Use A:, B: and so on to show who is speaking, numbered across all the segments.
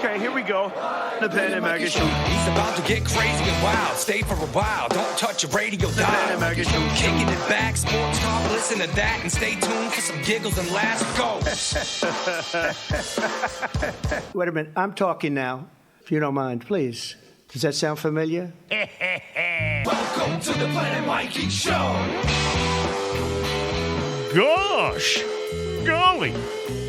A: Okay, here we go. The Planet Mikey Show.
B: He's about to get crazy and wild. Stay for a while. Don't touch your radio dial.
A: Planet Mikey Show.
B: Kicking it back, sports talk. Listen to that and stay tuned for some giggles and laughs. Go.
C: Wait a minute. I'm talking now, if you don't mind, please. Does that sound familiar?
B: Welcome to the Planet Mikey Show.
D: Gosh, golly,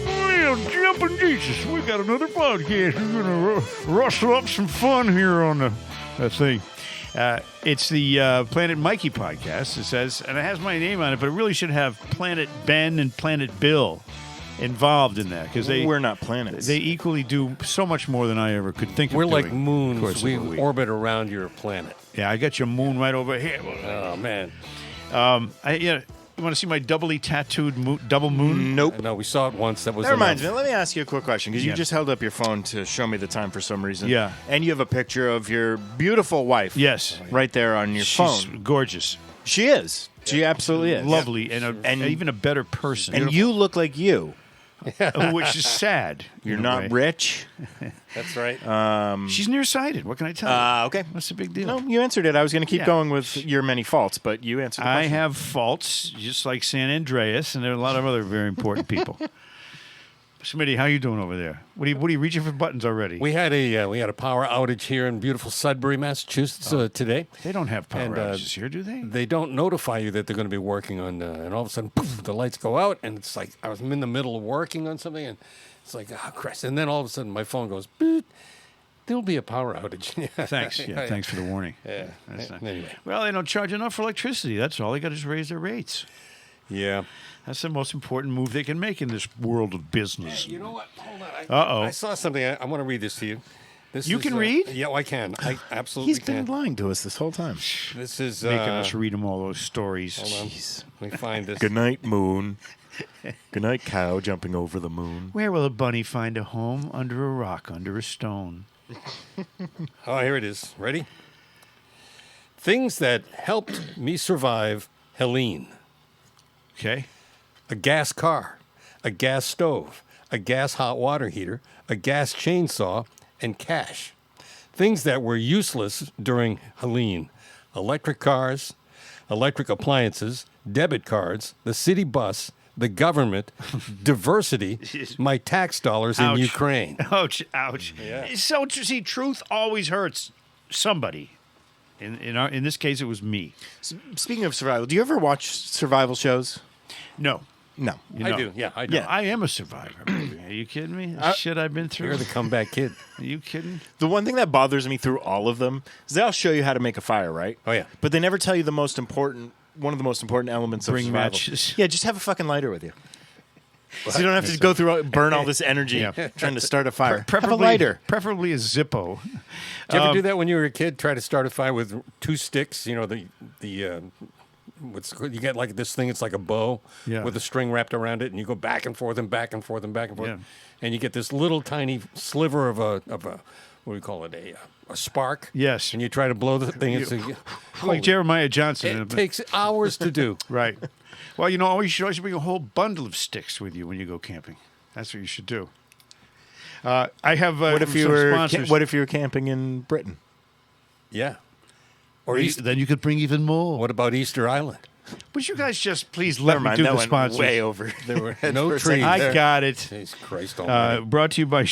D: well, jumping Jesus, we got another podcast. We're going to rustle up some fun here on the thing. It's the Planet Mikey podcast, it says, and it has my name on it, but it really should have Planet Ben and Planet Bill involved in that, because
E: we're not planets.
D: They equally do so much more than I ever could think of
F: We're
D: doing.
F: like moons. We orbit around your planet.
D: Yeah, I got your moon right over here.
F: Oh, man.
D: You want to see my doubly tattooed double moon?
E: Nope.
F: No, we saw it once. That was
E: That reminds me.
F: enough.
E: Let me ask you a quick question, because
D: Yeah.
E: you just held up your phone to show me the time for some reason.
D: Yeah.
E: And you have a picture of your beautiful wife.
D: Yes.
E: Right there on your
D: She's
E: phone.
D: gorgeous.
E: She is. She absolutely is.
D: Lovely, and even a better person.
E: And you look like you.
D: Which is sad.
E: You're
D: in a
E: not
D: way.
E: rich.
F: That's right.
D: She's nearsighted. What can I tell you?
E: Okay.
D: What's the big deal?
E: No, you answered it. I was going to keep
D: Yeah.
E: going with your many faults, but you answered the
D: I
E: question.
D: have faults, just like San Andreas, and there are a lot of other very important people. Smitty, how you doing over there? What are you reaching for buttons already?
F: We had a power outage here in beautiful Sudbury, Massachusetts today.
D: They don't have power
F: And,
D: outages here, do they?
F: They don't notify you that they're going to be working on, and all of a sudden, poof, the lights go out, and it's like I'm in the middle of working on something, and it's like, oh, Christ. And then all of a sudden, my phone goes, boop, there'll be a power outage.
D: Thanks. Yeah, thanks for the warning.
F: Yeah.
D: That's not-
F: Anyway.
D: Well, they don't charge enough for electricity. That's all. They got to just raise their rates.
F: Yeah.
D: That's the most important move they can make in this world of business.
F: You know what? Hold on.
D: Uh-oh.
F: I saw something. I want to read this to you. This
D: You
F: is,
D: can read?
F: Yeah, I can. I absolutely
E: He's been
F: can.
E: lying to us this whole time.
F: This is
D: Making us read them all those stories.
F: Hold on. Let me find this.
E: Good night, moon. Good night, cow jumping over the moon.
D: Where will a bunny find a home? Under a rock, under a stone.
F: Oh, here it is. Ready? Things that helped me survive Helene.
D: Okay.
F: A gas car, a gas stove, a gas hot water heater, a gas chainsaw, and cash. Things that were useless during Helene. Electric cars, electric appliances, debit cards, the city bus, the government, diversity, my tax dollars in
D: Ouch.
F: Ukraine.
D: Ouch, ouch.
F: Yeah.
D: So, see, truth always hurts somebody. In this case, it was me.
E: Speaking of survival, do you ever watch survival shows?
D: No.
E: No.
D: You
F: I
D: know.
F: do. Yeah, I do.
E: Yeah.
D: I am a survivor, baby. Are you kidding me? The shit I've been through.
F: You're the comeback kid.
D: Are you kidding?
E: The one thing that bothers me through all of them is they'll show you how to make a fire, right?
F: Oh, yeah.
E: But they never tell you the most important, one of the most important elements
D: Bring
E: of survival.
D: matches.
E: Yeah, just have a fucking lighter with you. So you don't have to go through, burn all this energy trying to start a fire. Have a lighter.
D: Preferably a Zippo.
F: Did you ever do that when you were a kid? Try to start a fire with two sticks. You know you get like this thing. It's like a bow with a string wrapped around it, and you go back and forth and back and forth and back and forth,
D: Yeah.
F: and you get this little tiny sliver of a what do we call it, a spark.
D: Yes.
F: And you try to blow the thing. It's
D: Like Jeremiah Johnson.
F: it takes hours to do.
D: Right. Well, you know, you should always bring a whole bundle of sticks with you when you go camping. That's what you should do. I have
E: What if you
D: some
E: were
D: sponsors.
E: What if you were camping in Britain?
F: Yeah. Or
D: Then you could bring even more.
F: what about Easter Island?
D: Would you guys just please let
E: Never
D: me
E: mind,
D: do
E: that
D: the
E: went
D: sponsors?
E: way over.
F: There were
E: For
F: no
E: a second
F: trees.
D: I
E: there.
D: got it.
F: Jesus Christ Almighty.
D: Brought to you by.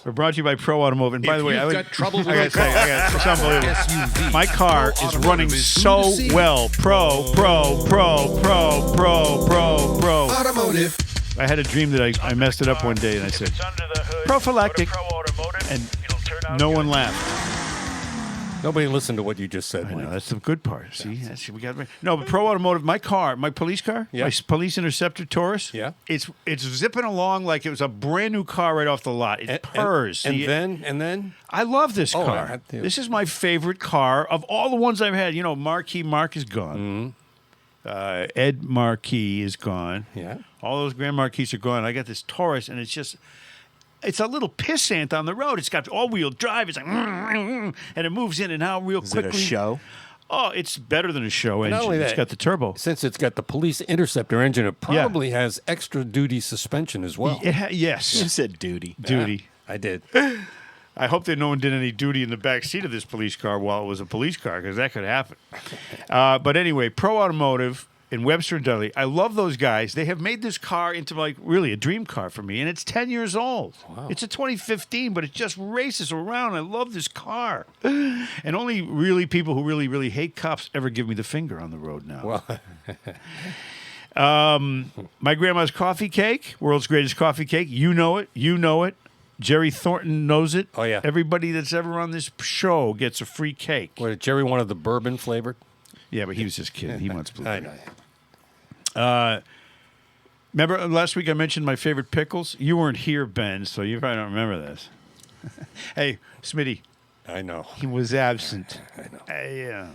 D: We're brought to you by Pro Automotive. And by the way,
B: you've got trouble with
D: I gotta
B: a
D: say, it's unbelievable.
B: SUV.
D: My car
B: Pro
D: is
B: Automotive
D: running
B: is
D: so
B: soon to see.
D: well. Pro.
B: Automotive.
D: I had a dream that I messed it up one day, and I said, prophylactic, and no one laughed.
F: Nobody listened to what you just said.
D: I know,
F: Mike.
D: that's the good part. See, we got no, but Pro Automotive. My car, my police car,
F: Yeah.
D: my police Interceptor Taurus.
F: Yeah.
D: it's zipping along like it was a brand new car right off the lot. It purrs.
F: And
D: See,
F: then
D: I love this
F: Oh,
D: car.
F: I do.
D: This is my favorite car of all the ones I've had. You know, Marquis Mark is gone. Ed Marquis is gone.
F: Yeah.
D: All those Grand Marquis are gone. I got this Taurus, and it's a little pissant on the road. It's got all-wheel drive. It's like, and it moves in and out real quickly.
E: Is it a show?
D: Oh, it's better than a show
F: Not
D: engine.
F: only
D: It's
F: that,
D: got the turbo.
F: Since it's got the police Interceptor engine, it probably has extra duty suspension as well.
D: Yes.
E: You said duty.
D: Duty.
F: I did.
D: I hope that no one did any duty in the back seat of this police car while it was a police car, because that could happen. But anyway, Pro Automotive in Webster and Dudley. I love those guys. They have made this car into like really a dream car for me, and it's 10 years old. Wow. It's a 2015, but it just races around. I love this car. And only really people who really, really hate cops ever give me the finger on the road now.
F: Well,
D: my grandma's coffee cake, world's greatest coffee cake. You know it. You know it. Jerry Thornton knows it.
F: Oh, yeah.
D: Everybody that's ever on this show gets a free cake.
F: What, Jerry wanted the bourbon flavored?
D: Yeah, but he was just kidding. He wants blueberry.
F: I know.
D: Remember last week I mentioned my favorite pickles? You weren't here, Ben, so you probably don't remember this. Hey, Smitty.
F: I know.
D: He was absent.
F: I know.
D: Yeah.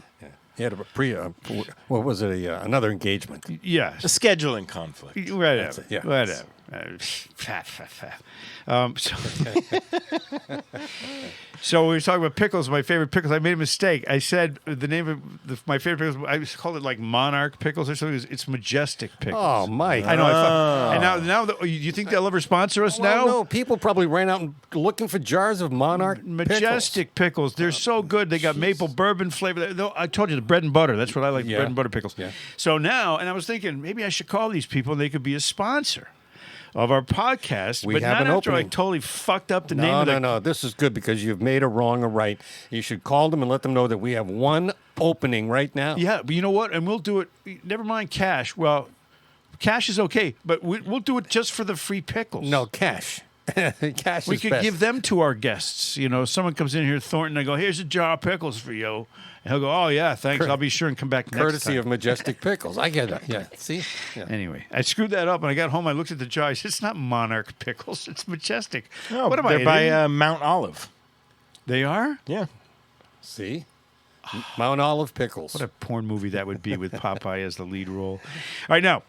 F: He had what was it? Another engagement.
D: Yes.
E: A scheduling conflict.
D: Whatever.
F: Yeah.
D: Whatever. So we were talking about pickles. My favorite pickles. I made a mistake. I said the name of my favorite pickles. I called it like Monarch pickles or something. It's Majestic pickles.
F: Oh, Mike.
D: I know. And now, you think they'll ever sponsor us now?
F: No, people probably ran out and looking for jars of Monarch
D: Majestic pickles. They're so good. They got maple bourbon flavor. I told you the bread and butter. That's what I like.
F: Yeah.
D: Bread and butter pickles.
F: Yeah.
D: So now, and I was thinking maybe I should call these people and they could be a sponsor of our podcast.
F: We
D: but
F: have
D: not
F: an
D: after
F: opening.
D: I totally fucked up the name of the...
F: No. This is good because you've made a wrong a right. You should call them and let them know that we have one opening right now.
D: Yeah, but you know what? And we'll do it. Never mind cash. Well, cash is okay, but we'll do it just for the free pickles.
F: No, cash. Cash
D: We
F: is
D: could
F: best.
D: give them to our guests. You know, someone comes in here, Thornton, I go, here's a jar of pickles for you. And he'll go, oh, yeah, thanks. I'll be sure and come back next time.
F: Courtesy of Majestic Pickles. I get it. Yeah. See? Yeah.
D: Anyway, I screwed that up, and I got home. I looked at the jar. I said, it's not Monarch pickles. It's Majestic.
E: No,
D: what am
E: they're
D: I
E: by Mount Olive.
D: They are?
E: Yeah.
F: See? Mount Olive Pickles.
D: What a porn movie that would be with Popeye as the lead role. All right, now,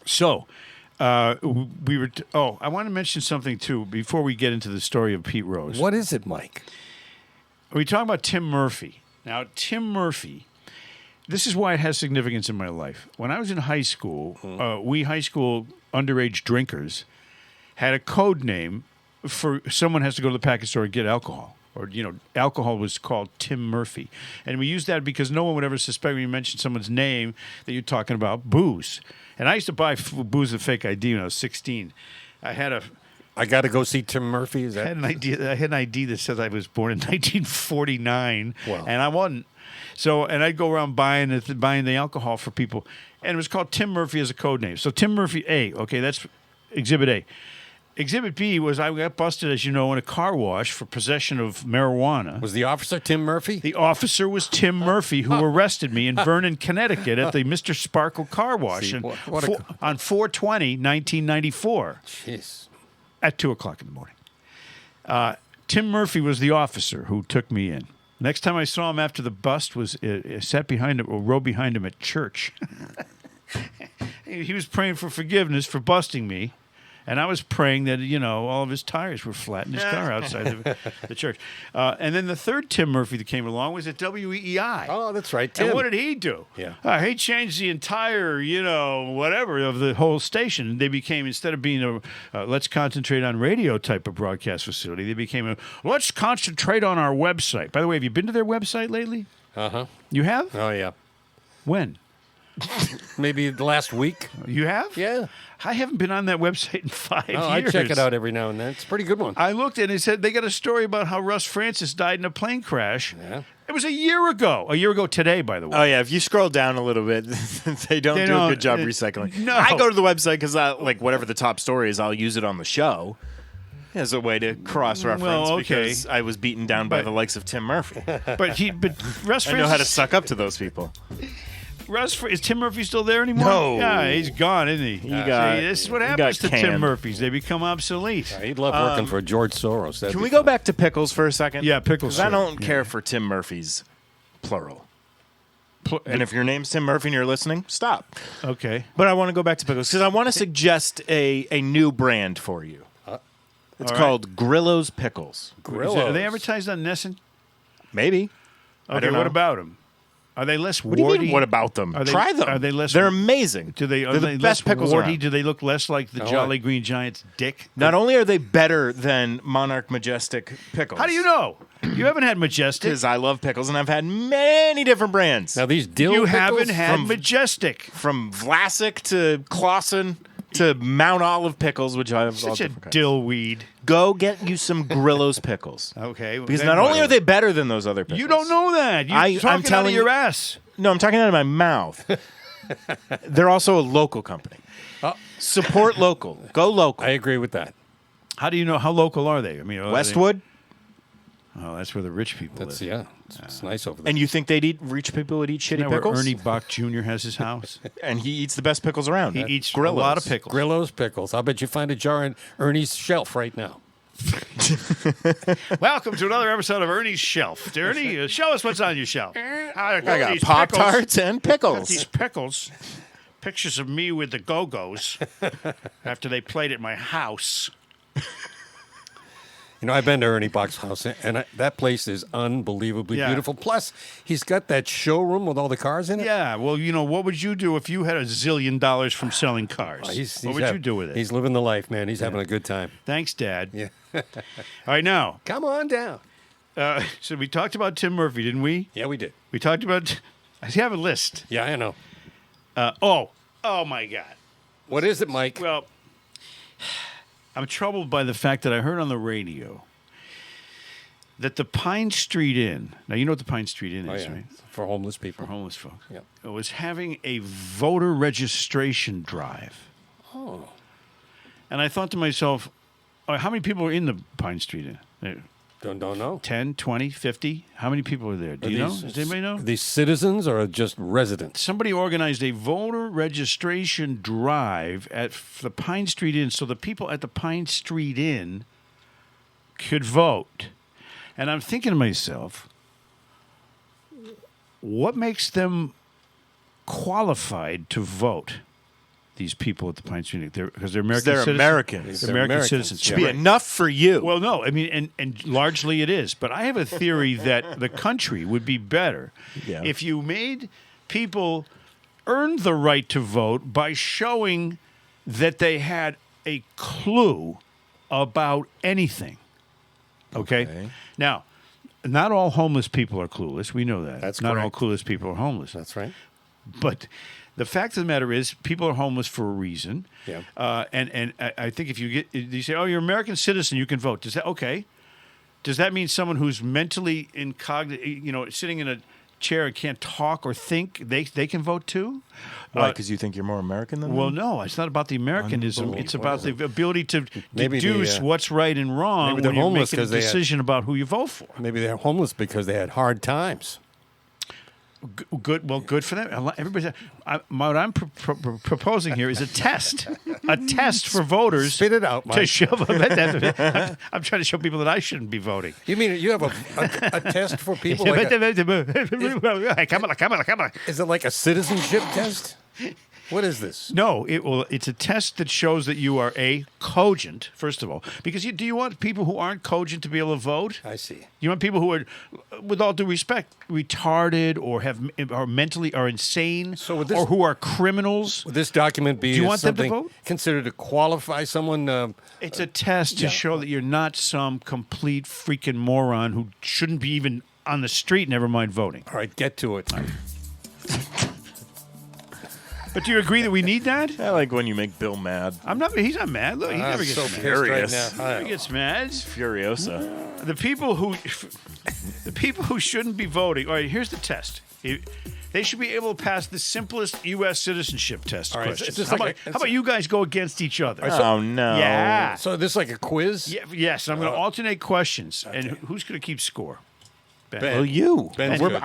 D: so we were... I want to mention something, too, before we get into the story of Pete Rose.
F: What is it, Mike?
D: We talk about Tim Murphy. Now, Tim Murphy, this is why it has significance in my life. When I was in high school, we high school underage drinkers had a code name for someone has to go to the package store and get alcohol. Or, alcohol was called Tim Murphy. And we used that because no one would ever suspect when you mentioned someone's name that you're talking about booze. And I used to buy booze with fake ID when I was 16.
F: I got to go see Tim Murphy. Is
D: I
F: that?
D: had an ID that says I was born in 1949,
F: Wow.
D: and I wasn't. So, and I'd go around buying the alcohol for people, and it was called Tim Murphy as a code name. So Tim Murphy A, okay, that's Exhibit A. Exhibit B was I got busted, as you know, in a car wash for possession of marijuana.
F: Was the officer Tim Murphy?
D: The officer was Tim Murphy, who arrested me in Vernon, Connecticut at the Mr. Sparkle car wash
F: See,
D: on
F: what a-
D: on 4/20/1994.
F: Jeez.
D: At 2 o'clock in the morning. Tim Murphy was the officer who took me in. Next time I saw him after the bust was sat behind him, or rode behind him at church. He was praying for forgiveness for busting me. And I was praying that, all of his tires were flat in his car outside the church. And then the third Tim Murphy that came along was at WEEI.
F: Oh, that's right, Tim.
D: And what did he do?
F: Yeah.
D: He changed the entire, whatever of the whole station. They became, instead of being a let's concentrate on radio type of broadcast facility, they became a let's concentrate on our website. By the way, have you been to their website lately?
F: Uh-huh.
D: You have?
F: Oh, yeah.
D: When?
F: Maybe the last week.
D: You have?
F: Yeah.
D: I haven't been on that website in 5 years.
F: I check it out every now and then. It's a pretty good one.
D: I looked and it said they got a story about how Russ Francis died in a plane crash.
F: Yeah.
D: It was a year ago. A year ago today, by the way.
E: Oh, yeah. If you scroll down a little bit, they don't do a good job recycling.
D: No.
E: I go to the website because, whatever the top story is, I'll use it on the show as a way to cross-reference because I was beaten down by the likes of Tim Murphy.
D: But Russ Francis...
E: I know how to suck up to those people.
D: Is Tim Murphy still there anymore?
E: No.
D: Yeah, he's gone, isn't he? This is what happens to Tim Murphys. They become obsolete.
F: He'd love working for George Soros.
E: Can we go back to pickles for a second?
D: Yeah, pickles.
E: Because I don't care for Tim Murphys, plural. And if your name's Tim Murphy and you're listening, stop.
D: Okay.
E: But I want to go back to pickles because I want to suggest a new brand for you. It's called Grillo's Pickles.
F: Grillo's?
D: Are they advertised on Nesson?
E: Maybe.
D: Okay, what about them? Are they less
E: What do
D: warty?
E: you mean, what about them? Try them.
D: Are they less?
E: They're amazing.
D: Are
E: They're
D: they
E: the best
D: less
E: pickles
D: warty?
E: around.
D: Do they look less like the Jolly Green Giant's dick?
E: Not only are they better than Monarch Majestic pickles.
D: How do you know? You haven't had Majestic.
E: Because I love pickles, and I've had many different brands.
F: Now these dill
D: You
F: pickles
D: haven't had
E: from-
D: Majestic.
E: From Vlasic to Clausen to Mount Olive pickles, which I have all
D: Such a
E: different kinds.
D: dillweed.
E: Go get you some Grillo's pickles.
D: Okay.
E: Because
D: then
E: not only
D: what?
E: are they better than those other pickles.
D: You don't know that. You're
E: I'm
D: talking out
E: telling
D: of your
E: you-
D: ass.
E: No, I'm talking out of my mouth. They're also a local company. Support local. Go local.
F: I agree with that.
D: How do you know? How local are they? I mean, are
E: Westwood.
D: They, that's where the rich people
F: That's
D: live.
F: it's nice over there.
E: And you think rich people would eat shitty
D: Isn't that where
E: pickles?
D: Ernie Bach Jr. has his house?
E: And he eats the best pickles around.
D: He eats
E: Grillo's.
D: a lot of pickles.
F: Grillo's pickles. I'll bet you find a jar on Ernie's shelf right now.
D: Welcome to another episode of Ernie's Shelf. Ernie, show us what's on your shelf. I
E: I got Pop-Tarts and
D: Got
E: pickles.
D: these pickles. Pictures of me with the Go-Go's after they played at my house.
F: You know, I've been to Ernie Bach's house, and that place is unbelievably
D: Yeah.
F: beautiful. Plus, he's got that showroom with all the cars in it.
D: Yeah, well, you know, what would you do if you had $1 zillion from selling cars? What would you do with it?
F: He's living the life, man. He's having a good time.
D: Thanks, Dad.
F: Yeah.
D: All right, now,
F: Come on down.
D: so we talked about Tim Murphy, didn't we?
F: Yeah, we did.
D: We talked about. I have a list.
F: Yeah, I know.
D: Oh my God.
F: What is it, Mike?
D: Well, I'm troubled by the fact that I heard on the radio that the Pine Street Inn. Now you know what the Pine Street Inn is, right?
F: For homeless people.
D: For homeless folks.
F: Yep.
D: It was having a voter registration drive.
F: Oh.
D: And I thought to myself, how many people are in the Pine Street Inn?
F: Don't know.
D: 10, 20, 50? How many people are there? Do you know? Does anybody know?
F: Are these citizens or just residents?
D: Somebody organized a voter registration drive at the Pine Street Inn so the people at the Pine Street Inn could vote. And I'm thinking to myself, what makes them qualified to vote? These people at the Pine Street, because they're American
E: They're
D: citizens.
E: Americans.
D: They're American citizens.
E: Should be enough for you.
D: Well, no, I mean, and largely it is. But I have a theory that the country would be better if you made people earn the right to vote by showing that they had a clue about anything. Okay? Now, not all homeless people are clueless. We know that.
F: That's
D: not all
F: correct.
D: clueless people are homeless.
F: That's right.
D: But the fact of the matter is, people are homeless for a reason.
F: Yeah.
D: And I think if you say, "Oh, you're an American citizen, you can vote." Does that okay? Does that mean someone who's mentally sitting in a chair and can't talk or think, they can vote too?
E: Why? Because you think you're more American than
D: Well,
E: them?
D: no, it's not about the Americanism. It's about the ability to
F: Maybe
D: deduce what's right and wrong
F: maybe they're
D: when you're
F: homeless
D: making a
F: 'cause they had-
D: decision about who you vote for.
F: Maybe they're homeless because they had hard times.
D: Good. Well, good for them. Everybody. What I'm proposing here is a test for voters.
F: Spit it out,
D: To
F: Mike.
D: show I'm trying to show people that I shouldn't be voting.
F: You mean you have a test for people? Like
D: Come on.
F: is it like a citizenship test? What is this?
D: No, it's a test that shows that you are cogent. First of all, because do you want people who aren't cogent to be able to vote?
F: I see.
D: You want people who are, with all due respect, retarded or are mentally insane,
F: So would this-
D: or who are criminals.
F: Would this document be
D: Do you want them to
F: something
D: vote?
F: considered to qualify someone?
D: It's a test to show that you're not some complete freaking moron who shouldn't be even on the street, never mind voting.
F: All right, get to it.
D: But do you agree that we need that?
E: I like when you make Bill mad.
D: He's not mad. Look, he never gets
F: so
D: mad.
F: pissed
E: Furious.
F: right now.
D: He gets mad.
E: Furiosa.
D: The people who shouldn't be voting. All right, here's the test. They should be able to pass the simplest U.S. citizenship test
F: All right,
D: questions.
F: it's just
D: How
F: like
D: about, how about you guys go against each other?
E: Oh, no.
D: Yeah.
F: So this is like a quiz?
D: Yes, and I'm going to alternate questions. And who's going to keep score? Ben.
E: Well, you.
F: Ben's
E: We're-
F: good.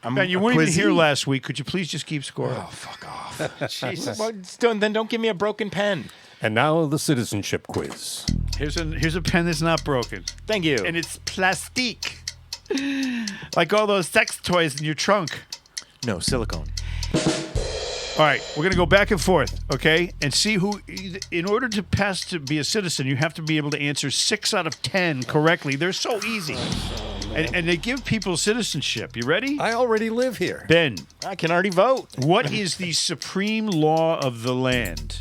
E: I'm
D: Ben, you
E: a
D: weren't even
E: quizzy.
D: here last week. Could you please just keep score?
E: Oh, fuck off. Jesus. Well, then don't give me a broken pen.
F: And now the citizenship quiz.
D: Here's a pen that's not broken.
E: Thank you.
D: And it's plastique. Like all those sex toys in your trunk.
E: No, silicone.
D: All right, we're going to go back and forth, okay? And see who, in order to pass to be a citizen, you have to be able to answer 6 out of 10 correctly. They're so easy. And they give people citizenship. You ready?
F: I already live here.
D: Ben,
E: I can already vote.
D: what is the supreme law of the land?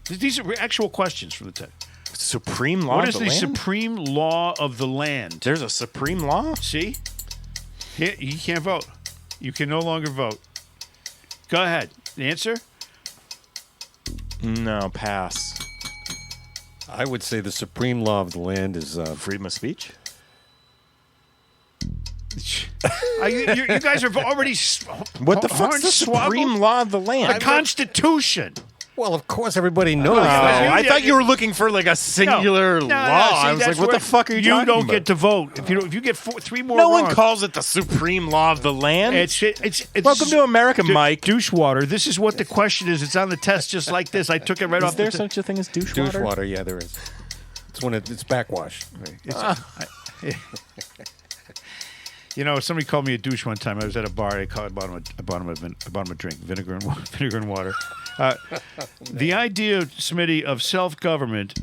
D: These are actual questions from the text.
E: Supreme law
D: What
E: of
D: is
E: the
D: the
E: land?
D: supreme law of the land?
E: There's a supreme law?
D: See? Here, you can't vote. You can no longer vote. Go ahead. Answer?
E: No, pass.
F: I would say the supreme law of the land is
E: Freedom of speech?
D: You guys are already
E: What the fuck's the supreme law of the land?
D: The Constitution.
F: well, of course, everybody knows
E: Oh,
F: that.
E: I thought you were looking for like a singular law. I was like, what the fuck are you talking
D: don't
E: about?
D: get to vote. If you get three more
E: No
D: wrong,
E: one calls it the supreme law of the land.
D: It's
E: Welcome to America, Mike.
D: Douche water. This is what the question is. It's on the test just like this. I took it right
E: Is
D: off
E: there
D: the
E: such a thing as douche
F: Douche
E: water?
F: water, yeah, there is. It's when it's backwash.
D: Somebody called me a douche one time. I was at a bar. I bought him a drink, vinegar and water. The idea, Smitty, of self-government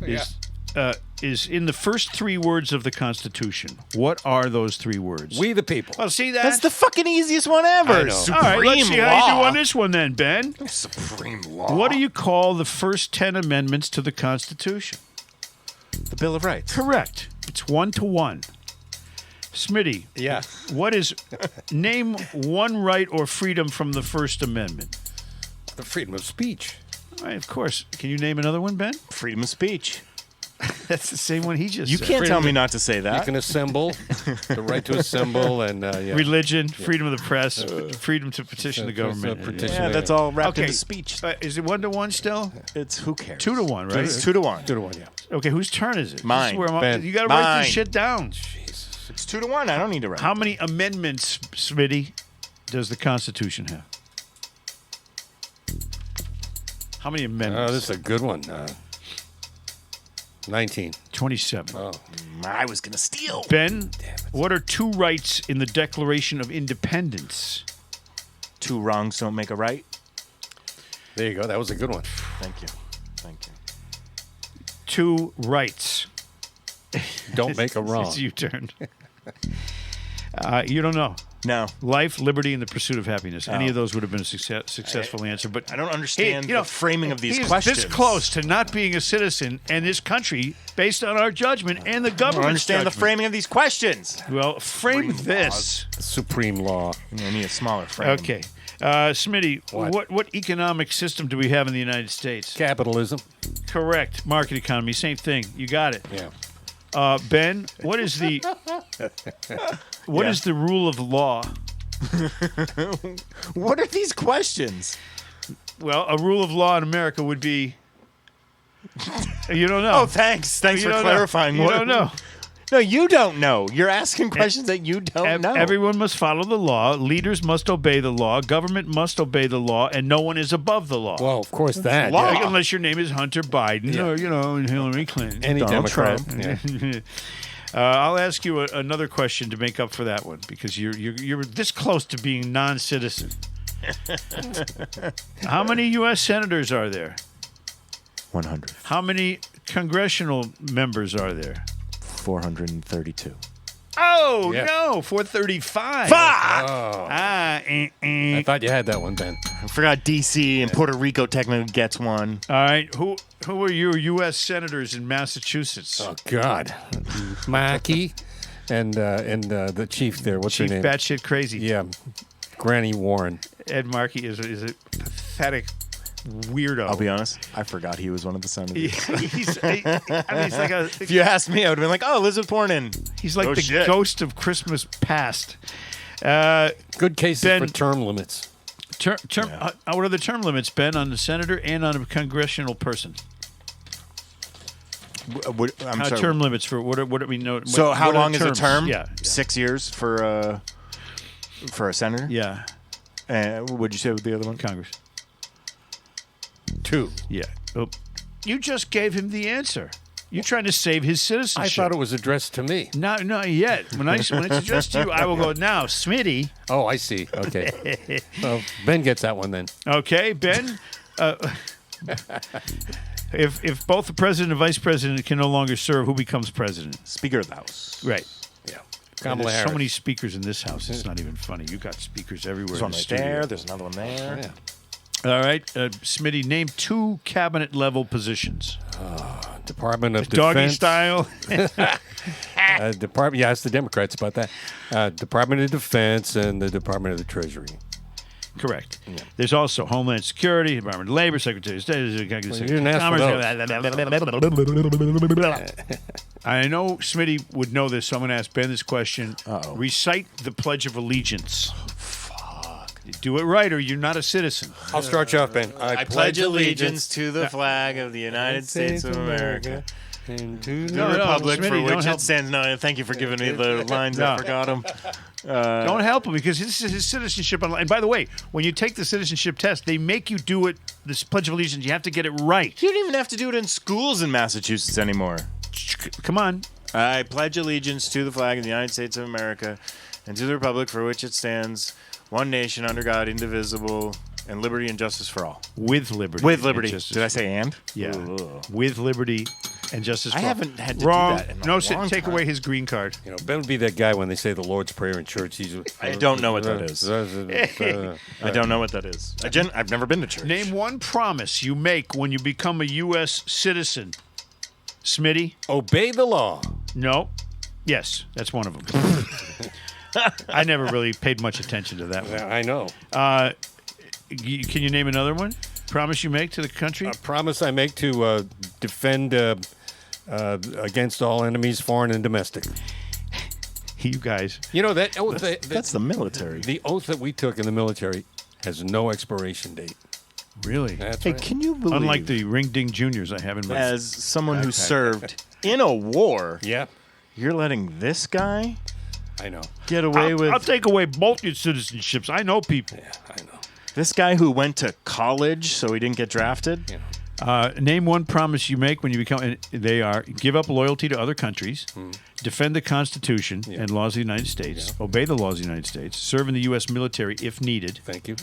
D: is in the first three words of the Constitution. What are those three words?
F: We the people.
D: Well, see that?
E: That's the fucking easiest one ever.
F: I know.
E: Supreme
D: All right, let's see how you do
E: law.
D: on this one then, Ben.
E: Supreme law.
D: What do you call the first 10 amendments to the Constitution?
E: The Bill of Rights.
D: Correct. It's 1-1. Smitty,
F: Yeah.
D: name one right or freedom from the First Amendment.
F: The freedom of speech.
D: All right, of course. Can you name another one, Ben?
E: Freedom of speech.
D: That's the same one he just
E: You
D: said.
E: can't tell me not to say
F: You
E: that.
F: can assemble, the right to assemble, and yeah.
D: Religion, freedom of the press, freedom to petition the government.
E: Yeah, that's all wrapped into speech.
D: Is it 1-1 still?
E: It's who cares?
D: 2-1, right?
E: It's 2-1.
F: 2-1, yeah.
D: Okay, whose turn is it? This
E: Mine.
D: is where
F: Ben.
D: you got to write
E: Mine.
D: this shit down.
E: It's 2-1. I don't need to write.
D: How many amendments, Smitty, does the Constitution have? How many amendments?
F: Oh, this is a good one. 19.
D: 27.
F: Oh.
E: I was gonna steal.
D: Ben, what are two rights in the Declaration of Independence?
E: Two wrongs don't make a right.
F: There you go. That was a good one.
E: Thank you. Thank you.
D: Two rights.
F: Don't make a wrong.
D: It's your turn. You don't know.
E: No,
D: Life, liberty, and the pursuit of happiness. Any of those would have been a successful answer. But
E: I don't understand
D: Hey,
E: the framing of these
D: he is
E: questions.
D: this close to not being a citizen and this country based on our judgment and the
E: I don't
D: government's
E: understand the
D: judgment.
E: framing of these questions.
D: Well, frame
E: Supreme
D: this.
F: Supreme law.
E: I need a smaller frame.
D: Okay. Smitty,
F: What?
D: what economic system do we have in the United States?
F: Capitalism.
D: Correct. Market economy. Same thing. You got it.
F: Yeah.
D: Ben, what is the what is the rule of law?
E: What are these questions?
D: Well, a rule of law in America would be. You don't know.
E: Oh, thanks. Thanks
D: You
E: for
D: don't know.
E: clarifying.
D: You
E: What-
D: don't know.
E: No, you don't know. You're asking questions that you don't know.
D: Everyone must follow the law. Leaders must obey the law. Government must obey the law, and no one is above the law.
F: Well, of course that.
E: law.
F: Yeah.
D: Unless your name is Hunter Biden or Hillary Clinton.
F: Any
E: Donald
F: Democrat.
E: Trump.
F: Yeah.
D: I'll ask you another question to make up for that one because you're this close to being non-citizen. How many U.S. senators are there?
E: 100.
D: How many congressional members are there?
E: 432.
D: Oh,
F: Yeah.
D: no, 435.
E: Fuck!
F: I thought you had that one, Ben.
E: I forgot D.C. and Puerto Rico technically gets one.
D: All right, who are your U.S. senators in Massachusetts?
F: Oh, God. Mackey and the chief there. What's
D: Chief
F: her name?
D: batshit crazy.
F: Yeah. Granny Warren.
D: Ed Markey is a pathetic weirdo.
E: I'll be honest. I forgot he was one of the senators.
D: he's like a
E: If you asked me, I would have been like, oh, Elizabeth Warren.
D: he's like
E: Oh,
D: the
E: shit.
D: ghost of Christmas past.
F: Good cases
D: Ben-
F: for term limits.
D: What are the term limits, Ben, on the senator and on a congressional person?
E: I'm sorry.
D: Term limits for what do we know?
E: So how
D: what are
E: long is a
D: terms?
E: term?
D: Yeah.
E: 6 years for a senator?
D: Yeah.
E: What'd you say with the other one?
D: Congress.
F: 2.
D: Yeah. Oh. You just gave him the answer. You're trying to save his
F: I
D: citizenship.
F: thought it was addressed to me.
D: Not yet. When I suggest to you, I will go now, Smitty.
F: Oh, I see. Okay. Well, Ben gets that one then.
D: Okay, Ben. If both the president and vice president can no longer serve, who becomes president?
E: Speaker of the House.
D: Right.
F: Yeah.
C: And
F: Kamala
C: there's
F: Harris.
C: so many speakers in this house. It's not even funny. You got speakers everywhere
E: There's
C: in
E: one
C: the
E: right
C: studio.
E: there. There's another one there.
F: Yeah.
C: All right, Smitty, name 2 cabinet-level positions.
F: Department of
C: Doggy
F: Defense.
C: style.
F: Department. Yeah, it's the Democrats about that. Department of Defense and the Department of the Treasury.
C: Correct. There's also Homeland Security, Department of Labor, Secretary of State,
F: you didn't ask for
C: I know Smitty would know this, so I'm going to ask Ben this question.
E: Uh-oh.
C: Recite the Pledge of Allegiance. Do it right, or you're not a citizen.
F: I'll start you off, Ben.
E: I pledge allegiance to the flag of the United States of America.
F: And to
E: The
C: No,
E: republic
C: Smitty,
E: for
C: don't
E: which
C: help.
E: it stands. No, thank you for giving me the lines. I forgot them.
C: Don't help him because this is his citizenship. And by the way, when you take the citizenship test, they make you do it, this Pledge of Allegiance, you have to get it right.
E: You don't even have to do it in schools in Massachusetts anymore.
C: Come on.
E: I pledge allegiance to the flag of the United States of America and to the republic for which it stands, one nation under God, indivisible, and liberty and justice for all.
C: With liberty.
E: With
C: and
E: liberty.
C: justice
E: Did I
C: for-
E: say and?
C: Yeah.
E: Ooh.
C: With liberty and justice for
E: I
C: all.
E: haven't had to do
C: Wrong.
E: that in a
C: No,
E: long
C: take
E: time.
C: away his green card.
F: You know, Ben would be that guy when they say the Lord's Prayer in church. He's.
E: I don't know what that is. I don't know what that is. I've never been to church.
C: Name one promise you make when you become a U.S. citizen. Smitty?
F: Obey the law.
C: No. Yes, that's one of them. I never really paid much attention to that one.
F: Yeah, I know.
C: Can you name another one? Promise you make to the country?
F: A promise I make to defend against all enemies, foreign and domestic.
C: You guys.
F: You know that oath.
E: That's the military.
F: The oath that we took in the military has no expiration date.
C: Really?
F: That's
E: Hey,
F: right.
E: can you believe,
C: Unlike the Ring Ding Juniors I have in my...
E: as someone who served in a war,
F: Yeah,
E: you're letting this guy
F: I know.
E: get away with
C: I'll take away both your citizenships. I know people.
F: Yeah, I know.
E: this guy who went to college so he didn't get drafted?
F: Yeah.
C: Name one promise you make when you become... and they are give up loyalty to other countries, defend the Constitution and laws of the United States, obey the laws of the United States, serve in the U.S. military if needed,
F: Thank you.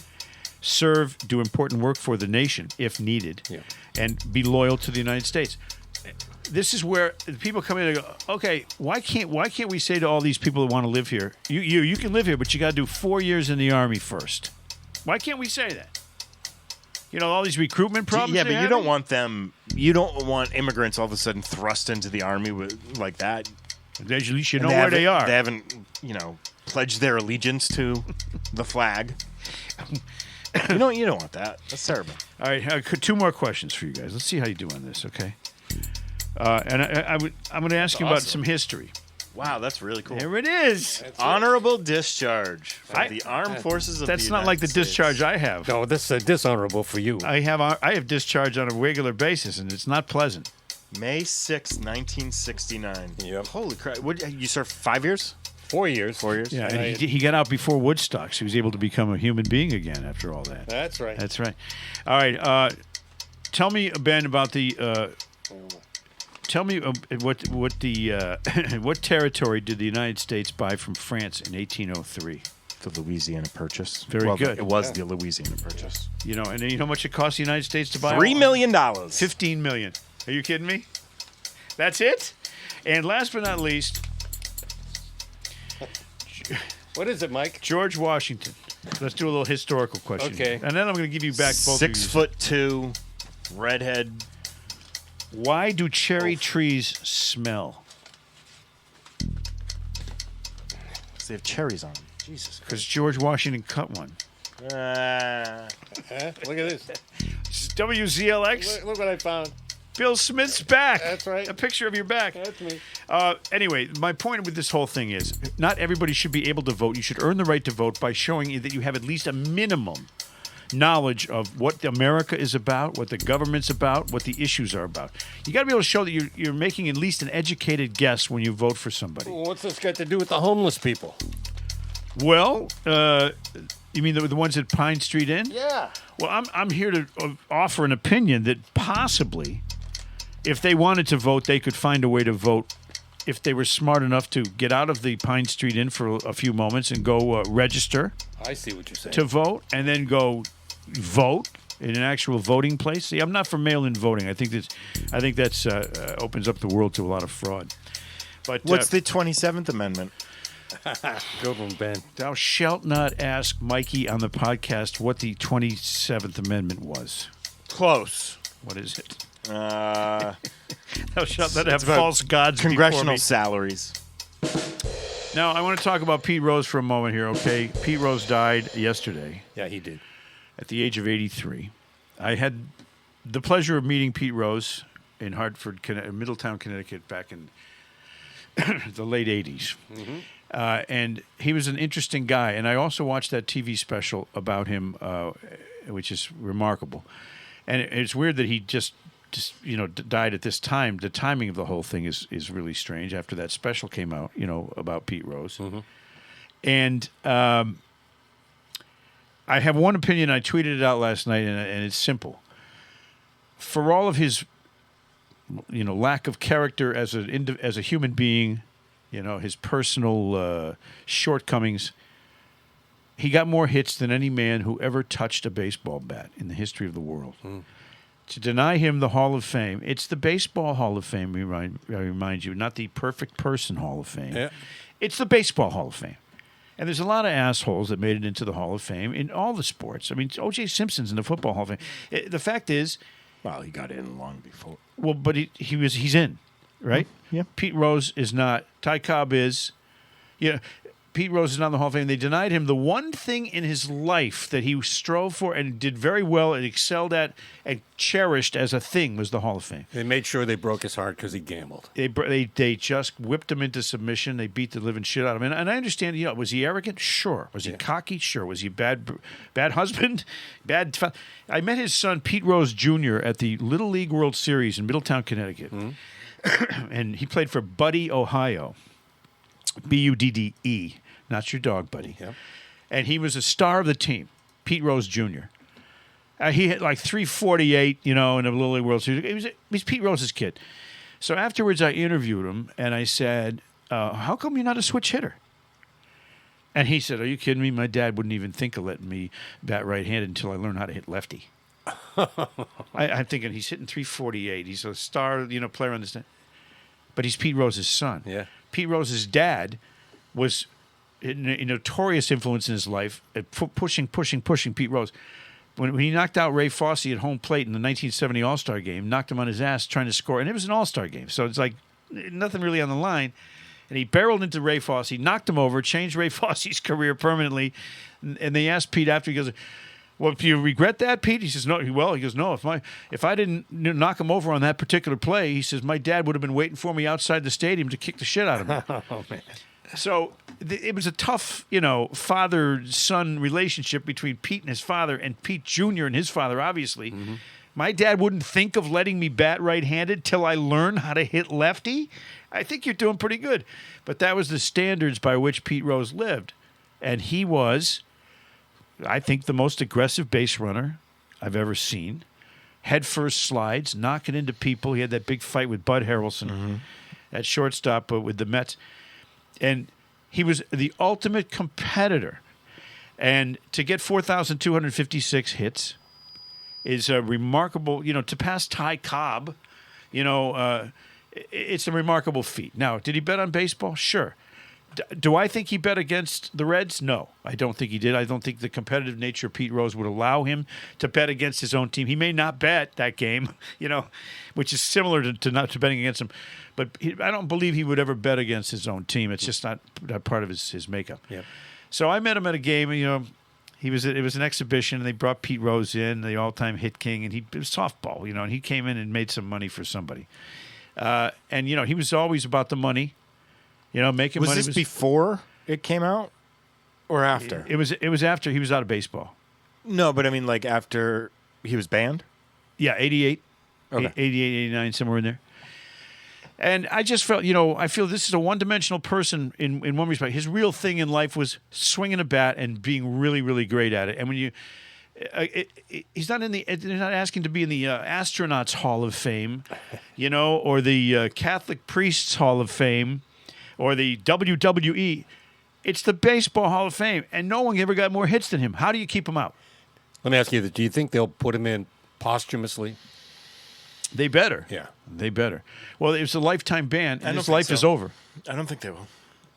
C: serve, do important work for the nation if needed, and be loyal to the United States. This is where people come in and go, okay, why can't we say to all these people that want to live here, you can live here, but you got to do 4 years in the Army first? Why can't we say that? You know, all these recruitment problems.
E: Yeah,
C: they're
E: but you don't
C: having?
E: want them. You don't want immigrants all of a sudden thrust into the army with like that.
C: At least you
E: And
C: know where they are.
E: They haven't, pledged their allegiance to the flag. You don't want that. That's terrible.
C: All right, 2 more questions for you guys. Let's see how you do on this, okay? And I'm going to ask you about
E: awesome.
C: some history.
E: Wow, that's really cool.
C: There it is.
E: Honorable discharge from
C: I-
E: the armed forces of
C: That's
E: the
C: not like the
E: United States.
C: discharge I have.
F: No, this is dishonorable for you.
C: I have discharge on a regular basis, and it's not pleasant.
E: May 6, 1969.
F: Yep.
E: Holy crap. You served 5 years?
F: 4 years.
E: 4 years?
C: Yeah, and he got out before Woodstock, so he was able to become a human being again after all that.
F: That's right.
C: That's right. All right, tell me, Ben, about the. Tell me what the what territory did the United States buy from France in 1803?
E: The Louisiana Purchase.
C: Very good.
E: It was the Louisiana Purchase.
C: You know, and you know how much it cost the United States to buy
E: $3 million.
C: $15 million. Are you kidding me? That's it. And last but not least,
F: What is it, Mike?
C: George Washington. Let's do a little historical question.
F: Okay.
C: And then I'm going to give you back both of you.
E: 6'2", redhead.
C: Why do cherry trees smell?
E: They have cherries on them. Jesus
C: Because George Washington cut one.
E: Christ.
F: Look at this.
C: WZLX.
F: Look what I found.
C: Bill Smith's back.
F: That's right.
C: A picture of your back.
F: That's me.
C: Anyway, my point with this whole thing is not everybody should be able to vote. You should earn the right to vote by showing that you have at least a minimum knowledge of what America is about, what the government's about, what the issues are about. You got to be able to show that you're making at least an educated guess when you vote for somebody.
F: Well, what's this got to do with the homeless people?
C: Well, you mean the ones at Pine Street Inn?
F: Yeah.
C: Well, I'm here to offer an opinion that possibly, if they wanted to vote, they could find a way to vote if they were smart enough to get out of the Pine Street Inn for a few moments and go register
F: I see what you're saying.
C: to vote, and then go vote in an actual voting place. See, I'm not for mail-in voting. I think that's opens up the world to a lot of fraud. But
E: What's the 27th Amendment?
F: Good one, Ben.
C: thou shalt not ask Mikey on the podcast what the 27th Amendment was.
E: Close.
C: What is it?
E: Uh,
C: Thou shalt not have
E: it's about
C: false gods before
E: congressional
C: me.
E: salaries.
C: Now, I want to talk about Pete Rose for a moment here, okay? Pete Rose died yesterday
F: Yeah, he did.
C: at the age of 83. I had the pleasure of meeting Pete Rose in Hartford, Middletown, Connecticut, back in the late 80s. And he was an interesting guy. And I also watched that TV special about him, which is remarkable. And it's weird that he just died at this time. The timing of the whole thing is really strange after that special came out, about Pete Rose. And I have one opinion. I tweeted it out last night, and it's simple. For all of his, lack of character as a human being, his personal shortcomings, he got more hits than any man who ever touched a baseball bat in the history of the world. To deny him the Hall of Fame, it's the Baseball Hall of Fame, I remind you, not the Perfect Person Hall of Fame.
F: Yeah.
C: It's the Baseball Hall of Fame. And there's a lot of assholes that made it into the Hall of Fame in all the sports. I mean, O.J. Simpson's in the Football Hall of Fame. The fact is,
E: Well, he got in long before.
C: well, but he's in, right?
E: Yeah.
C: Pete Rose is not. Ty Cobb is. Pete Rose is not in the Hall of Fame. They denied him the one thing in his life that he strove for and did very well and excelled at and cherished as a thing was the Hall of Fame.
F: They made sure they broke his heart because he gambled.
C: They just whipped him into submission. They beat the living shit out of him. And I understand, was he arrogant? Sure. Was he cocky? Sure. Was he bad husband? I met his son, Pete Rose Jr., at the Little League World Series in Middletown, Connecticut. And he played for Buddy, Ohio. Budde, not your dog, Buddy.
F: Yep.
C: And he was a star of the team, Pete Rose Jr. He hit like 348, in the Little League World Series. He was Pete Rose's kid. So afterwards, I interviewed him, and I said, how come you're not a switch hitter? And he said, are you kidding me? My dad wouldn't even think of letting me bat right-handed until I learned how to hit lefty. I'm thinking he's hitting 348. He's a star, player on this. But he's Pete Rose's son.
F: Yeah.
C: Pete Rose's dad was a notorious influence in his life at pushing Pete Rose. When he knocked out Ray Fosse at home plate in the 1970 All-Star game, knocked him on his ass trying to score, and it was an All-Star game, so it's like nothing really on the line. And he barreled into Ray Fosse, knocked him over, changed Ray Fosse's career permanently. And they asked Pete after, he goes, well, do you regret that, Pete? He says, no. Well, he goes, no. If I didn't knock him over on that particular play, he says, my dad would have been waiting for me outside the stadium to kick the shit out of me.
F: Oh, man.
C: So it was a tough, father-son relationship between Pete and his father, and Pete Jr. and his father, obviously. My dad wouldn't think of letting me bat right-handed till I learn how to hit lefty. I think you're doing pretty good. But that was the standards by which Pete Rose lived. And he was, I think, the most aggressive base runner I've ever seen. Head-first slides, knocking into people. He had that big fight with Bud Harrelson at shortstop with the Mets. And he was the ultimate competitor. And to get 4,256 hits is a remarkable, to pass Ty Cobb, it's a remarkable feat. Now, did he bet on baseball? Sure. Do I think he bet against the Reds? No, I don't think he did. I don't think the competitive nature of Pete Rose would allow him to bet against his own team. He may not bet that game, which is similar to betting against him. But I don't believe he would ever bet against his own team. It's just not part of his makeup.
F: Yep.
C: So I met him at a game, it was an exhibition, and they brought Pete Rose in, the all-time hit king, and it was softball, and he came in and made some money for somebody. And he was always about the money. Making money.
E: Was this before it came out or after?
C: It was after he was out of baseball.
E: No, but I mean like after he was banned?
C: Yeah, 88.
E: Okay.
C: 88, 89, somewhere in there. And I just felt, I feel this is a one-dimensional person in one respect. His real thing in life was swinging a bat and being really, really great at it. And when you, he's not they're not asking to be in the Astronauts Hall of Fame, or the Catholic Priests Hall of Fame, or the WWE. It's the Baseball Hall of Fame, and no one ever got more hits than him. How do you keep him out?
F: Let me ask you this. Do you think they'll put him in posthumously?
C: They better.
F: Yeah.
C: They better. Well, it's a lifetime ban, and
E: don't
C: his
E: think
C: life
E: so.
C: is over.
E: I don't think they will.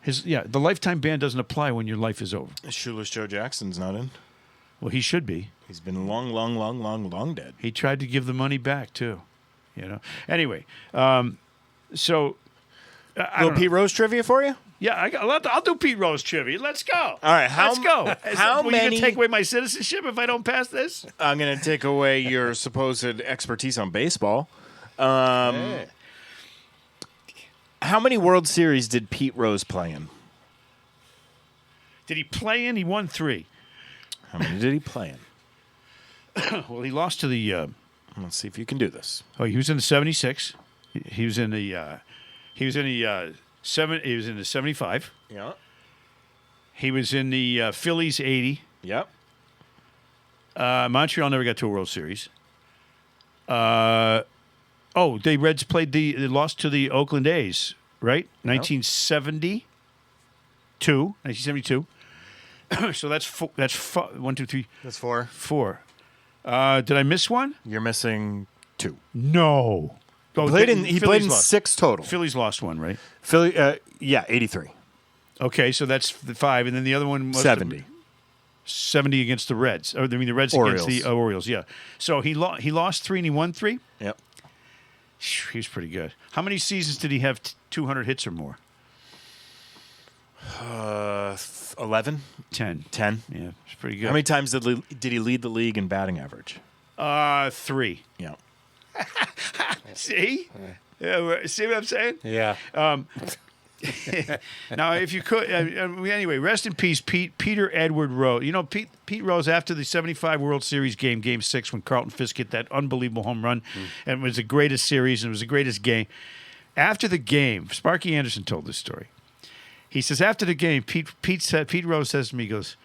C: The lifetime ban doesn't apply when your life is over.
E: Shoeless Joe Jackson's not in.
C: Well, he should be.
E: He's been long dead.
C: He tried to give the money back too. Anyway, so I
E: Little
C: don't know.
E: Pete Rose trivia for you.
C: Yeah, I'll do Pete Rose trivia. Let's go.
E: All right,
C: let's go.
E: how
C: Will you
E: many-
C: gonna take away my citizenship if I don't pass this?
E: I'm going to take away your supposed expertise on baseball. How many World Series did Pete Rose play in?
C: Did he play in? He won 3.
E: How many did he play in?
C: Well, he lost to the.
E: Let's see if you can do this.
C: He was in the 76. He was in the. He was in the 75.
E: Yeah.
C: He was in the Phillies 80.
E: Yep.
C: Montreal never got to a World Series. The Reds they lost to the Oakland A's, right? 1972. So that's 1, 2, 3,
E: That's 4.
C: 4. Did I miss one?
E: You're missing 2.
C: No.
E: He
C: Phillies
E: played in
C: lost.
E: 6 total.
C: Phillies lost one, right?
E: 83.
C: Okay, so that's the 5, and then the other one was
E: 70.
C: 70 against the Reds. Or I mean the Reds
E: Orioles.
C: against the Orioles. Yeah. So he lost 3 and he won 3.
E: Yep.
C: He was pretty good. How many seasons did he have 200 hits or more?
E: 11.
C: 10.
E: 10.
C: Yeah, it's pretty good.
E: How many times did he lead the league in batting average?
C: 3.
E: Yeah.
C: See? Yeah, see what I'm saying?
F: Yeah.
C: Now, if you could, anyway, rest in peace, Peter Edward Rose. You know, Pete Rose, after the 75 World Series game 6, when Carlton Fisk hit that unbelievable home run, and it was the greatest series, and it was the greatest game. After the game, Sparky Anderson told this story. He says, after the game, Pete Rose says to me, he goes,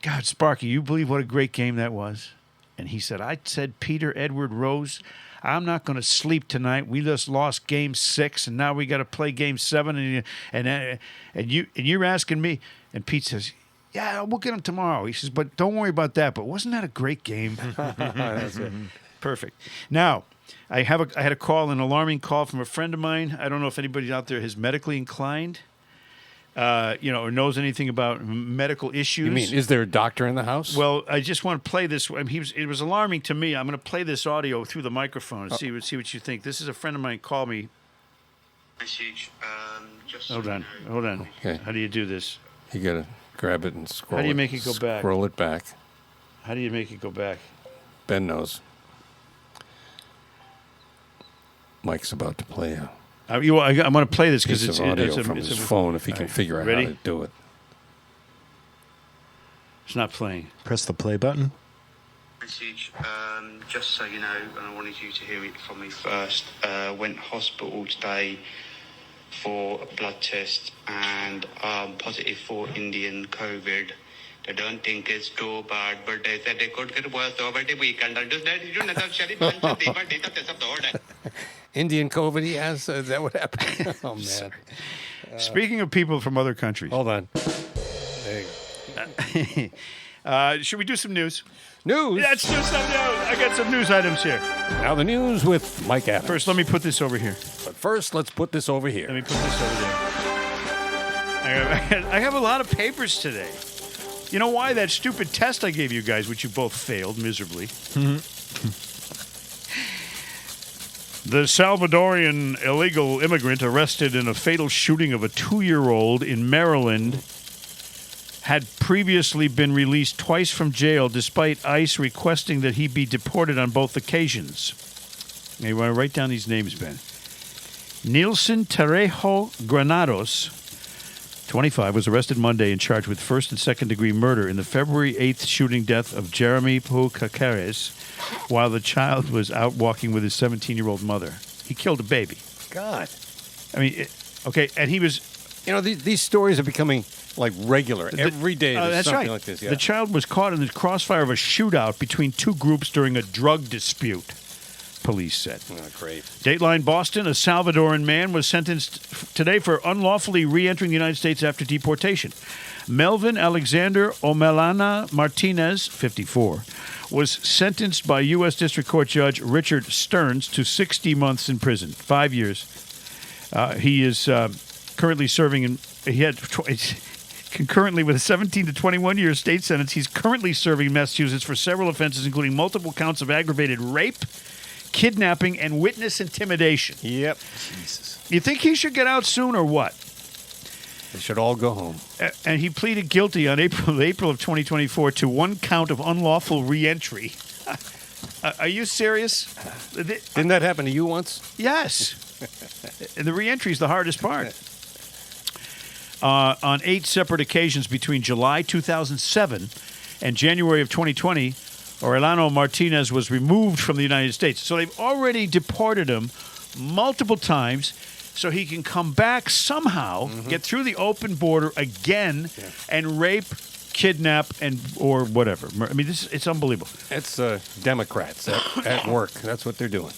C: God, Sparky, you believe what a great game that was? And he said, I said, Peter Edward Rose, I'm not going to sleep tonight. We just lost Game 6, and now we got to play Game 7, and you're asking me. And Pete says, yeah, we'll get him tomorrow. He says, but don't worry about that. But wasn't that a great game?
F: That's it.
C: Perfect. Now, I had an alarming call from a friend of mine. I don't know if anybody out there is medically inclined, or knows anything about medical issues.
F: You mean, is there a doctor in the house?
C: Well, I just want to play this. It was alarming to me. I'm going to play this audio through the microphone and see what you think. This is a friend of mine called me.
A: Message. Just
C: Hold on.
F: Okay.
C: How do you do this?
F: You got to grab it and scroll
C: How do you make it go back?
F: Scroll it back.
C: How do you make it go back?
F: Ben knows. Mike's about to play a
C: I'm going to play this because
F: piece
C: it's
F: of audio
C: it's
F: from his phone if he can figure out
C: Ready?
F: how to do it.
C: It's not playing.
E: Press the play button.
A: Message. Just so you know, and I wanted you to hear it from me first. Went hospital today for a blood test and positive for Indian COVID. They don't think it's too bad, but they said they could get worse over the weekend.
F: Indian COVID he has? Is that what happened? Oh, man.
C: Speaking of people from other countries,
F: Hold on. There you go.
C: should we do some news?
F: News.
C: Let's do some news. I got some news items here.
F: Now the news with Mike Adams.
C: First, let me put this over here.
F: But first, let's put this over here.
C: Let me put this over there. I have a lot of papers today. You know why? That stupid test I gave you guys, which you both failed miserably. The Salvadorian illegal immigrant arrested in a fatal shooting of a 2-year-old in Maryland had previously been released twice from jail despite ICE requesting that he be deported on both occasions. Now, you want to write down these names, Ben. Nielsen Terrejo Granados, 25, was arrested Monday and charged with first and second-degree murder in the February 8th shooting death of Jeremy Pucacares while the child was out walking with his 17-year-old mother. He killed a baby.
F: God.
C: I mean, okay, and he was...
F: You know, these stories are becoming like regular. Every day there's
C: that's
F: something
C: right.
F: like this. Yeah.
C: The child was caught in the crossfire of a shootout between two groups during a drug dispute, police said.
F: Oh, great.
C: Dateline Boston, a Salvadoran man was sentenced today for unlawfully re-entering the United States after deportation. Melvin Alexander Omelana Martinez, 54, was sentenced by U.S. District Court Judge Richard Stearns to 60 months in prison, 5 years. He is currently serving concurrently with a 17 to 21-year state sentence. He's currently serving in Massachusetts for several offenses, including multiple counts of aggravated rape, kidnapping, and witness intimidation.
E: Yep. Jesus.
C: You think he should get out soon or what?
F: They should all go home.
C: And he pleaded guilty on April of 2024 to one count of unlawful reentry. Are you serious?
F: Didn't that happen to you once?
C: Yes. The reentry is the hardest part. On 8 separate occasions between July 2007 and January of 2020, Orlando Martinez was removed from the United States. So they've already deported him multiple times so he can come back somehow, get through the open border again, and rape, kidnap, or whatever. I mean, it's unbelievable.
F: It's Democrats at work. That's what they're doing.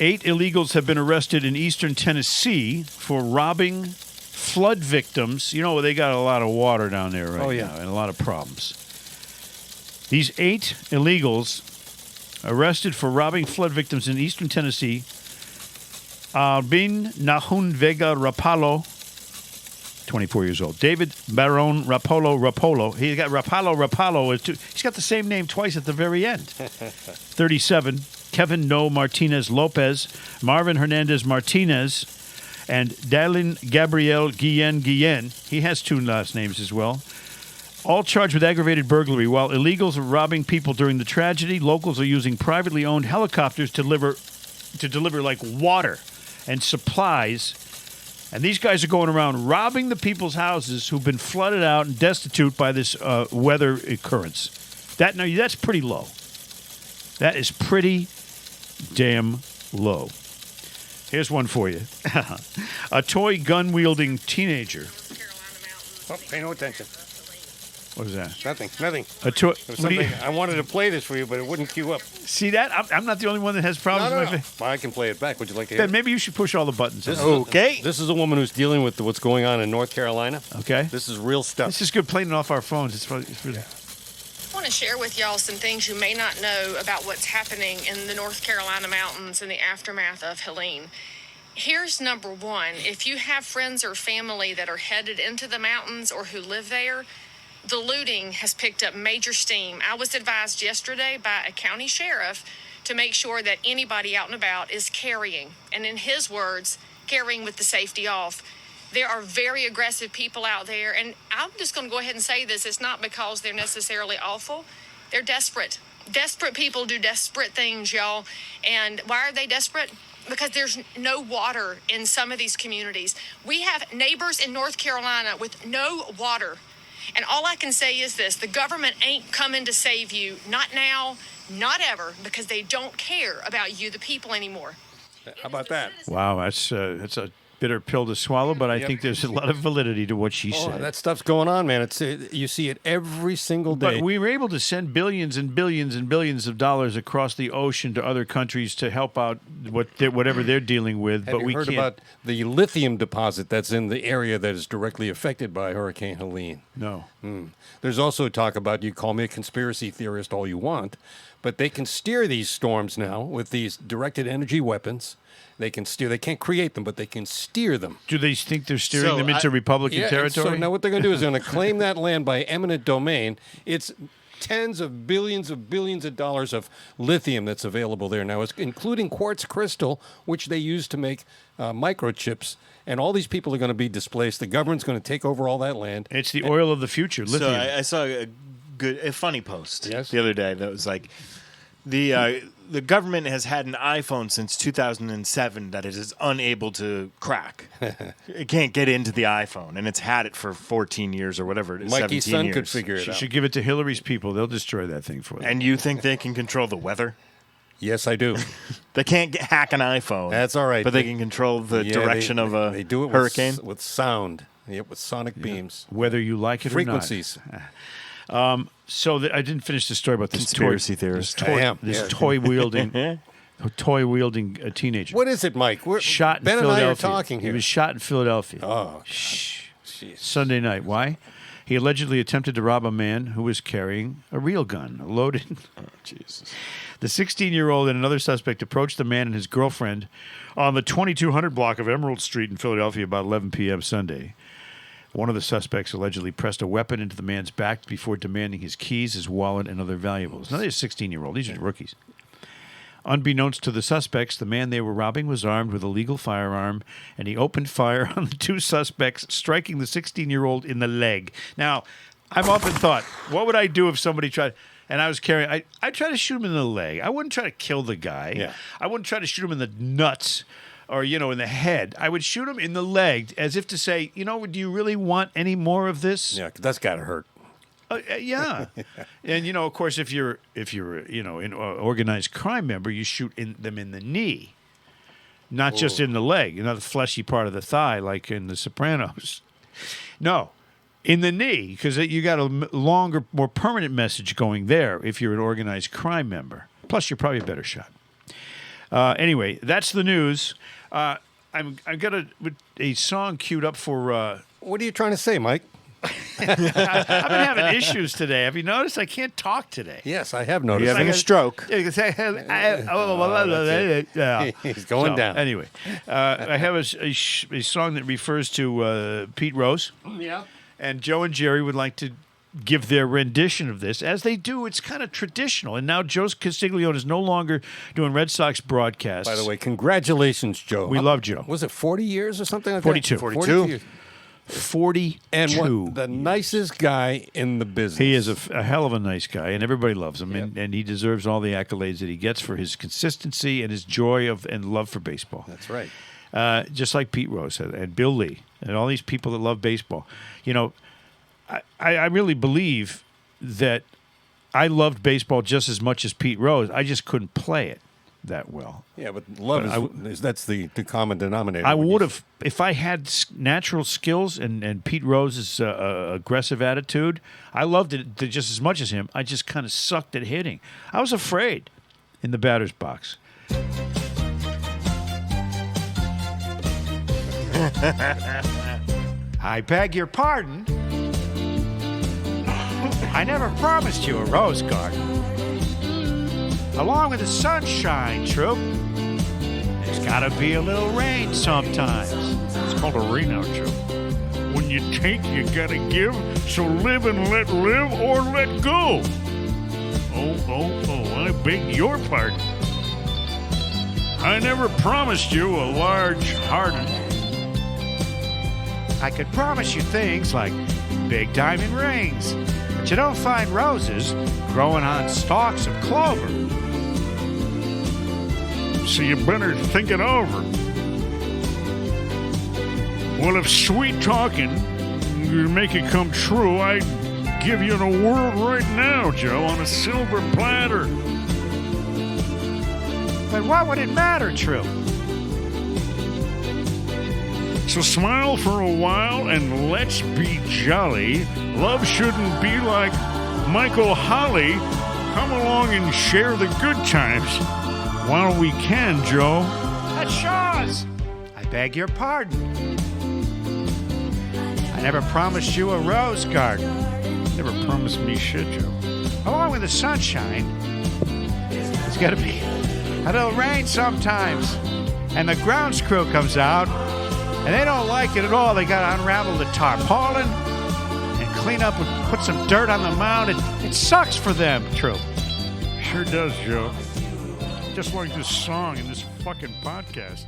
C: 8 illegals have been arrested in eastern Tennessee for robbing flood victims. You know, they got a lot of water down there right now and a lot of problems. These 8 illegals arrested for robbing flood victims in eastern Tennessee. Albin Nahun Vega Rapallo, 24 years old. David Baron Rapallo. He got Rapallo. He's got the same name twice at the very end. 37. Kevin No Martinez Lopez, Marvin Hernandez Martinez, and Dalin Gabriel Guillen. He has 2 last names as well. All charged with aggravated burglary. While illegals are robbing people during the tragedy, locals are using privately owned helicopters to deliver like water and supplies. And these guys are going around robbing the people's houses who've been flooded out and destitute by this weather occurrence. That's pretty low. That is pretty damn low. Here's one for you. A toy gun-wielding teenager.
F: Oh, pay no attention.
C: What was that?
F: Nothing.
C: A toy.
F: I wanted to play this for you, but it wouldn't queue up.
C: See that? I'm not the only one that has problems with my face.
F: Well, I can play it back. Would you like to hear
C: Ben,
F: it?
C: maybe you should push all the buttons.
E: Okay.
F: This is a woman who's dealing with what's going on in North Carolina.
C: Okay.
F: This is real stuff.
C: This is good playing it off our phones. It's really...
G: I want to share with y'all some things you may not know about what's happening in the North Carolina mountains in the aftermath of Helene. Here's number one. If you have friends or family that are headed into the mountains or who live there, the looting has picked up major steam. I was advised yesterday by a county sheriff to make sure that anybody out and about is carrying, and in his words, carrying with the safety off. There are very aggressive people out there, and I'm just going to go ahead and say this. It's not because they're necessarily awful. They're desperate. Desperate people do desperate things, y'all. And why are they desperate? Because there's no water in some of these communities. We have neighbors in North Carolina with no water. And all I can say is this: the government ain't coming to save you. Not now, not ever, because they don't care about you, the people, anymore.
F: How about that?
C: Wow, that's a bitter pill to swallow, but I think there's a lot of validity to what she said.
F: That stuff's going on, man. It's you see it every single day.
C: But we were able to send billions and billions and billions of dollars across the ocean to other countries to help out whatever they're dealing with.
F: Have you heard about the lithium deposit that's in the area that is directly affected by Hurricane Helene?
C: No.
F: There's also talk about, you call me a conspiracy theorist all you want, but they can steer these storms now with these directed energy weapons. They can steer. They can't create them, but they can steer them.
C: Do they think they're steering them into Republican territory?
F: So now what they're going to do is they're going to claim that land by eminent domain. It's tens of billions of dollars of lithium that's available there now, including quartz crystal, which they use to make microchips. And all these people are going to be displaced. The government's going to take over all that land.
C: It's the oil of the future, lithium.
E: So I saw a funny post the other day that was like, the government has had an iPhone since 2007 that it is unable to crack. It can't get into the iPhone, and it's had it for 14 years or whatever it is.
F: Mikey's son
E: years.
F: could figure it out.
C: She should give it to Hillary's people. They'll destroy that thing for them.
E: And you think they can control the weather?
F: Yes, I do.
E: They can't hack an iPhone.
F: That's all right.
E: But they can control the direction of a
F: they do it
E: hurricane?
F: with sound, with sonic beams.
C: Whether you like it
F: Frequencies.
C: or not. So I didn't finish the story about this
E: Conspiracy theorist.
C: toy wielding teenager.
F: What is it, Mike?
C: Shot in
F: Ben
C: Philadelphia.
F: and I are talking here.
C: He was shot in Philadelphia.
F: Oh, jeez.
C: Sunday night. Why? He allegedly attempted to rob a man who was carrying a real gun, loaded.
E: Oh, Jesus.
C: The 16-year-old and another suspect approached the man and his girlfriend on the 2200 block of Emerald Street in Philadelphia about 11 p.m. Sunday. One of the suspects allegedly pressed a weapon into the man's back before demanding his keys, his wallet, and other valuables. Now, they're 16-year-old. These are rookies. Unbeknownst to the suspects, the man they were robbing was armed with a legal firearm, and he opened fire on the two suspects, striking the 16-year-old in the leg. Now, I've often thought, what would I do if somebody tried... And I was carrying... I'd try to shoot him in the leg. I wouldn't try to kill the guy.
F: Yeah.
C: I wouldn't try to shoot him in the nuts or, in the head. I would shoot him in the leg as if to say, do you really want any more of this?
F: Yeah, 'cause that's got to hurt.
C: Yeah. And, of course, if you're an organized crime member, you shoot them in the knee, not just in the leg, the fleshy part of the thigh like in The Sopranos. No. In the knee, because you got a longer, more permanent message going there if you're an organized crime member. Plus, you're probably a better shot. Anyway, that's the news. I'm got a song queued up for...
F: What are you trying to say, Mike?
C: I've been having issues today. Have you noticed? I can't talk today.
F: Yes, I have noticed.
E: You're having a stroke.
F: He's going down.
C: Anyway, I have a song that refers to Pete Rose.
F: Yeah.
C: And Joe and Jerry would like to give their rendition of this. As they do, it's kind of traditional. And now Joe Castiglioke is no longer doing Red Sox broadcasts.
F: By the way, congratulations, Joe.
C: We love Joe.
F: Was it 40 years or something like
C: 42.
F: that?
E: 42.
F: years.
C: 42.
F: And the nicest guy in the business.
C: He is a hell of a nice guy, and everybody loves him. Yep. And he deserves all the accolades that he gets for his consistency and his joy and love for baseball.
F: That's right.
C: Just like Pete Rose and Bill Lee and all these people that love baseball. I really believe that I loved baseball just as much as Pete Rose. I just couldn't play it that well.
F: Yeah, but love that's the common denominator.
C: I would have, if I had natural skills and Pete Rose's aggressive attitude, I loved it just as much as him. I just kind of sucked at hitting. I was afraid in the batter's box. I beg your pardon. I never promised you a rose garden. Along with the sunshine, Troop, there's gotta be a little rain sometimes.
D: It's called a rainout, Joe. When you take, you gotta give. So live and let live or let go. Oh, I beg your pardon. I never promised you a large garden.
C: I could promise you things like big diamond rings, but you don't find roses growing on stalks of clover.
D: So you better think it over. Well, if sweet talking could make it come true, I'd give you the world right now, Joe, on a silver platter.
C: But what would it matter, True?
D: So smile for a while and let's be jolly. Love shouldn't be like Michael Holly. Come along and share the good times while we can, Joe.
C: That's Shaw's. I beg your pardon. I never promised you a rose garden.
D: Never promised me shit, Joe.
C: Along with the sunshine, there's got to be a little rain sometimes. And the grounds crew comes out, and they don't like it at all. They got to unravel the tarpaulin and clean up and put some dirt on the mound. It sucks for them, True.
D: Sure does, Joe. Just like this song and this fucking podcast.